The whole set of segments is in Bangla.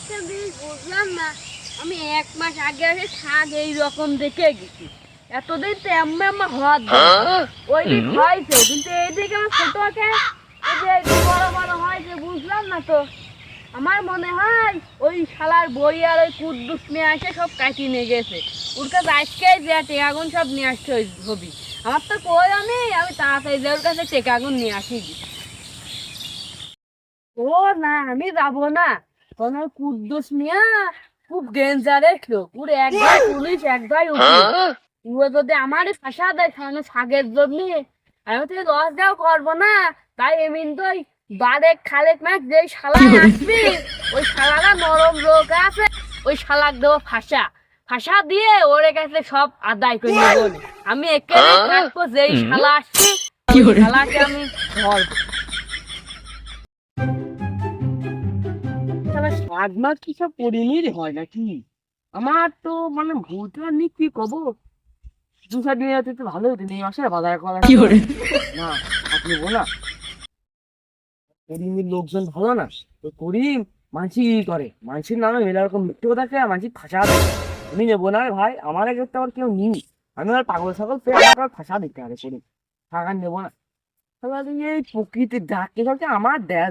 একটা জিনিস বুঝলাম না। আমি 1 মাস আগে আগে শাক এইরকম দেখে গেছি, এতদিন তো আমার হাত ওই দিক হয়েছে, কিন্তু এইদিকে আমার ছোটকে এই যে এইদিক বড় বড় হয়েছে বুঝলাম না তো। আমার মনে হয় ওই শালার বই আর ওই কুদ্দুস নিয়ে আসে সব কাটিয়ে নিয়ে গেছে। ওর কাছে আজকে যে টেকাগুন সব নিয়ে আসছে ওই হবি। আমার তো কই আমি তাড়াতাড়ি যে ওর কাছে টেকাগুন নিয়ে আসি। ও না, আমি যাবো না। কোন কুদ্দুস মিয়া খুব ডেঞ্জারেস লোক। ওর একবার পুলিশ একবার উকিল। ও যদি আমারই ফাঁসা দেয় তাহলে শাকের জন্য আমি তো লস দেওয়া করবো না। তাই এমনি তো ওই বারেক খালেক মাস যেই শালা আসবি, ওই শালারা নরম লোক আছে, ওই শালাক দেবো ফাঁসা। ফাঁসা দিয়ে ওর কাছে সব আদায় করে নেবো। আমি এখানে থাকবো, যেই শালা আসছি শালাকে আমি ধরবো। শাক মাছ কি সব পরিমির হয় নাকি? আমার তো মানে ভূতটা নিয়ে কি কব, দু চার দিন তো ভালো হতো এই মাসে বাজার করা না। আপনি বলা করিমের লোকজন ভালো না, তো করিম মানসি কি করে, মানসির নামে এরকম মিথ্যে কথা খেয়ে মানসি ফাঁসা দেয়। আমি নেবো না রে ভাই, আমার একটা আবার কেউ নিই। আমি আর পাগল ছাগল পেয়ে আমার ফাঁসা দিতে হবে করিম, টাকা নেবো না। তাহলে এই প্রকৃতির ডাকে সবচেয়ে আমার দেশ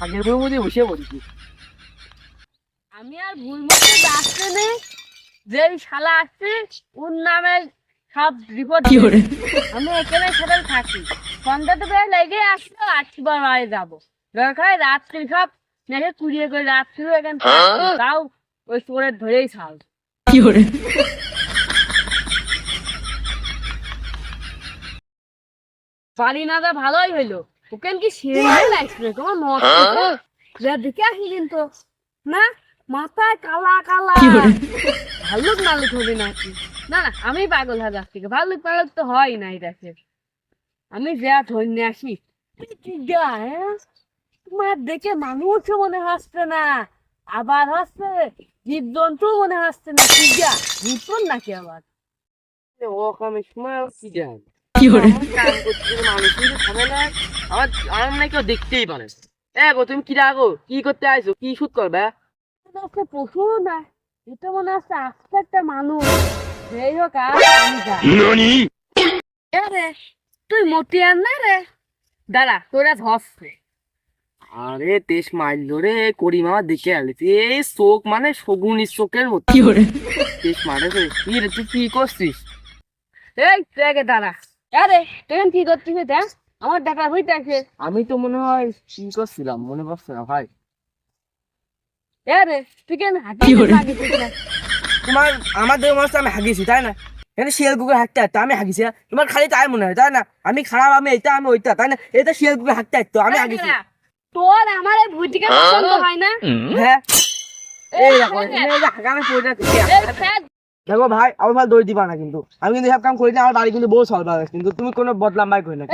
আগের বইয়ের মধ্যে বসে পড়েছি। আমি আর ভুল মতো যাচ্ছে নেই, যে শালা আসছে ওর নামে সব রিপোর্ট। আমি এখানে সেখানে থাকি, সন্ধ্যাতে বেলা লেগে আসলো, আসবার বাড়ি যাবো। দরকার রাত্রি সব নেগে কুড়িয়ে করে রাত্রিও এখানে থাকবো, তাও ওই চোরের ধরেই ছাল। পারি না যা ভালোই হইলো। ওখান কি সেরে লাগছে তোমার নষ্ট দেখে আসি কিন্তু না, মাথায় কালা কালা ভাল্লুক মালুক হবে নাকি? না না, আমি পাগল হয়ে যাচ্ছি, ভাল্লুক পালক তো হয় নাই দেখে। আমি যা ধরে আসি। তোমার দেখে মানুষও মনে হচ্ছে না, আবার হচ্ছে জীবজন্তু মনে হচ্ছে না। কি যা ভূতন নাকি আবার ও কমের সময় কি যায় মানুষ কিন্তু খাবে না। আমার আমার মনে কেউ দেখতেই পারে। গো তুমি কি রাখো, কি করতে আইছো, কি শুট করবে? পশু না, এটা মনে হচ্ছে আস্তে একটা মানুষ। যাই হোক আর আমি যাই। রে তুই মতি আন না রে, দাঁড়া তোরা ধরছে। আরে তেজ মারলো রে, করিম আমার দেখে আলিছি এই চোখ মানে শগুনির চোখের মতো তেজ মারে রে। কি রে তুই কি করছিস? এই তুই আগে দাঁড়া। আরে তুই কি করছিস দেখ, আমার দেখা হইতেছে। আমি তো মনে হয় কি করছিলাম মনে পড়ছে না ভাই। আরে তুই কেন তোমার আমার দেখে মনে হচ্ছে আমি হাগিয়েছি তাই না? এখানে শিয়াল কুকুর হাঁটতে হাঁটতে আমি হাগিছি, তোমার খালি তাই মনে হয় তাই না? আমি খারাপ, আমি এটা আমি ওইটা তাই না? এটা শিয়াল কুকুর হাঁটতে হাঁটতো আমি হাগিছি। তোর আমার এই ভুটিকে পছন্দ হয় না? হ্যাঁ এই দেখো হাগামে পড়ে দেখো ভাই, আমার ভাই দই দিবা না কিন্তু। আমি কিন্তু সব কাম করি না, আমার বাড়ি কিন্তু বউ চলবা, কিন্তু তুমি কোনো বদলাম ভাই কই না।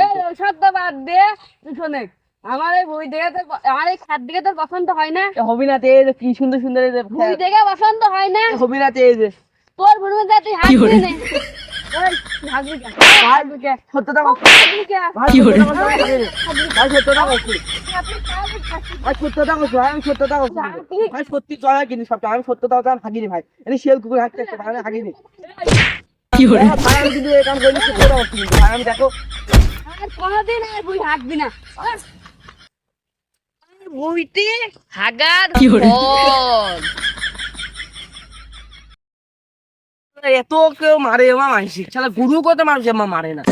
সত্য বাদ দে, তুই শোনে আমার এই বই দেখে তোর, আমার এই খাট দিকে তোর পছন্দ হয় না? হবি না তে কি সুন্দর সুন্দর বই দেখে পছন্দ হয় না? হবি না তে যে তোর বন্ধু যা তুই হাত দিয়ে নে। ওই ভাগবি কে ভাগবি কে সত্যটা বল, ভাগবি কে ভাই সত্যটা বল ভাই সত্যটা বল ভাই আমি সত্যটা বল ভাই সত্যি চলে কিন্তু সব আমি সত্যটা বলতে আমি হাগিনি ভাই। এই শিয়াল কুকুর হাঁটতে ভাই আমি হাগিনি কি হলো ভাই। আমি কিন্তু এই কাম করি সত্যটা বল ভাই। আমি দেখো আর কোনদিন আর বই হাগবি না। বইতে হাগার ফল এত কেউ মারে মা মানসিক শালা গুরু করতে মানুষ মা মারে না।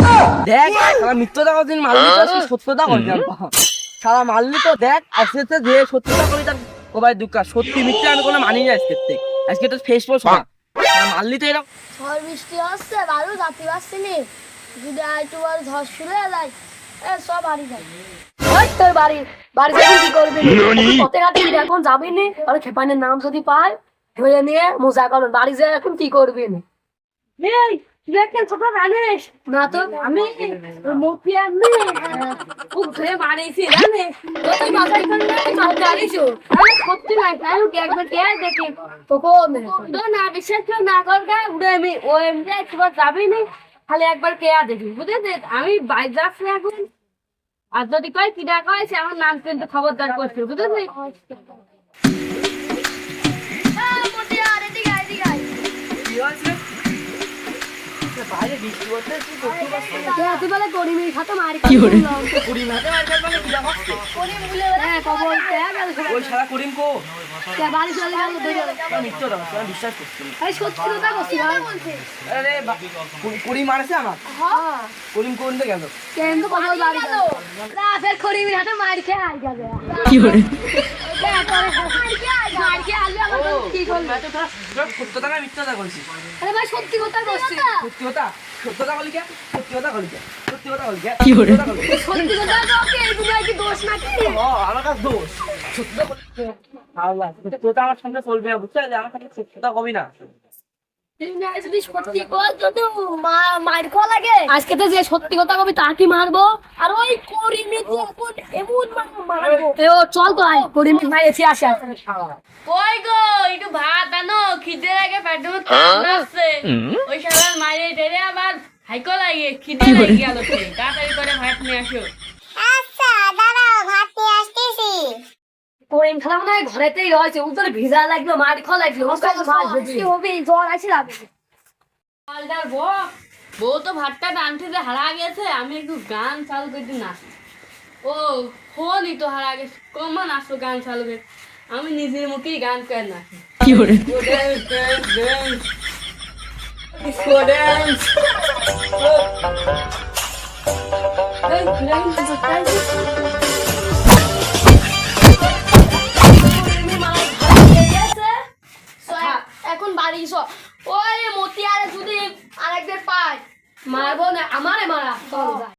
দেখ শালা মিথ্যতা কদিন মারলি তো সত্যতা করতে শালা মারলি তো দেখ আস্তে আস্তে যে সত্যতা করি তার কবাই দুঃখ। সত্যি মিথ্যে আমি কোনো মানি না আজকে থেকে, আজকে তো ফেসবুক মারলি তো এরকম। ঝড় বৃষ্টি হচ্ছে বারো যাতে পারছিনি, যদি একটু বার ঝড় শুরু হয়ে যায় সব বাড়ি যায়। তোর বাড়ি বাড়ি যাবি কি করবি? পথে ঘাটে এখন যাবি নি, আর খেপানের নাম যদি পায় ধরে নিয়ে মজা করবেন। বাড়ি যায় এখন কি করবি না ছোট জানিস না তো? আমি মুখি আনবি খুব ধরে মারিয়েছি জানিস, তুই বাসায় জানিস সত্যি নাই একবার কে দেখি তোকে না বিশ্বাস না করবে উড়ে আমি ও এমনি একবার যাবি নি, খালি একবার কে দেখি বুঝেছিস? আমি বাইরে যাচ্ছি এখন আর যদি কয় কি ডাকা হয়েছে আমার নাম কিন্তু খবরদার করছে বুঝলি কি হয়েছে? বাইরে বৃষ্টি হচ্ছে, তুই করতে পারছিস না। তুই বলে গরিবের খাতে মারি করিম হাতে মার খাস মানে কি জানো? ওই শালা করিম কো? বাড়ি চলে গেল আমি মিথ্যা দাও, আমি বিশ্বাস করছি না। সত্যি কথা বলছি ভাই আরে করিম মারছে আমার। করিম কোন দিকে গেল? কিন্তু কথা বাড়ি গেল না ফের গরিবের হাতে মারি খেয়ে আই যাবে কি করে? মারি খেয়ে আলু আমার কি করবে সত্যতা না মিথ্যাটা বলছিস? আরে ভাই সত্যি কথা বলছি সত্যি কথা? সত্যতা বলি কে? সত্যি কথা বলি কে? সত্যি কথা বলি কে? সত্যি কথা বলছি এই দুনিয়ায় কি দোষ নাকি আমার কাছে দোষ। সত্যতা বলি আল্লাহ, সত্যতা আমার সামনে চলবে না, বুঝতে পারলি? আমার সামনে সত্যতা কবি না। আজকে তো যে সত্যি কথা কবি তাকে মারবো আর ওই করিমে এমন মারবো চল তো আয় করিমে মাইরেছি আসে কই গো একটু ভাত আনো খিদে লাগে পেটে মধ্যে কামড়াচ্ছে ওই শালার মাইরে টেরে আবার হাইকো লাগে খিদে লাগে গেল তাড়াতাড়ি করে ভাত নিয়ে আসো আচ্ছা দাঁড়াও ভাত নিয়ে আসতেছি। করিম খেলা মনে হয় ঘরেতেই হয়েছে উত্তরে ভিজা লাগলো মার খাওয়া লাগলো হবে জ্বর আছে যাবে আলদার বউ তো ভাতটা টানতে যে হারা গেছে আমি একটু গান চালু করতে না ও ফোনই তো হারা গেছে কমান আসো গান চালু করে আমি নিজের মুখেই গান করে না কি করে? এখন বাড়ি ওই মতি আর যদি আরেকদের পায় মারবো না আমারে মারা চলো